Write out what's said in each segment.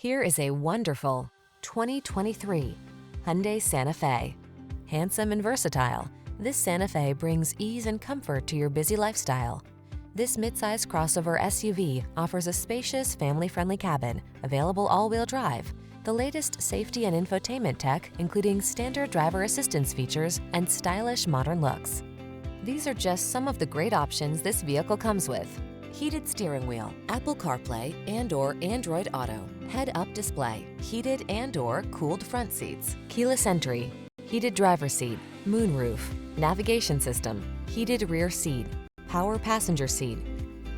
Here is a wonderful 2023 Hyundai Santa Fe. Handsome and versatile, this Santa Fe brings ease and comfort to your busy lifestyle. This midsize crossover SUV offers a spacious, family-friendly cabin, available all-wheel drive, the latest safety and infotainment tech, including standard driver assistance features and stylish modern looks. These are just some of the great options this vehicle comes with: heated steering wheel, Apple CarPlay and/or Android Auto, head-up display, heated and/or cooled front seats, keyless entry, heated driver's seat, moonroof, navigation system, heated rear seat, power passenger seat.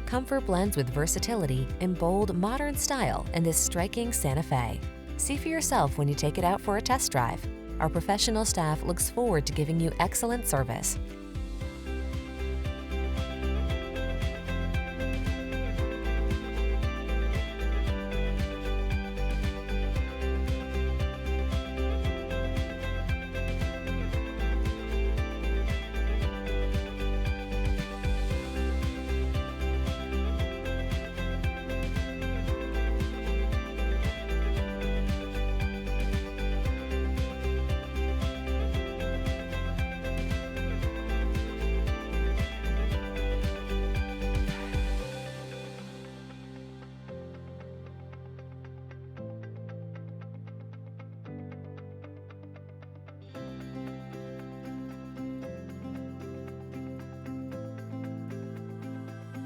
Comfort blends with versatility in bold, modern style in this striking Santa Fe. See for yourself when you take it out for a test drive. Our professional staff looks forward to giving you excellent service.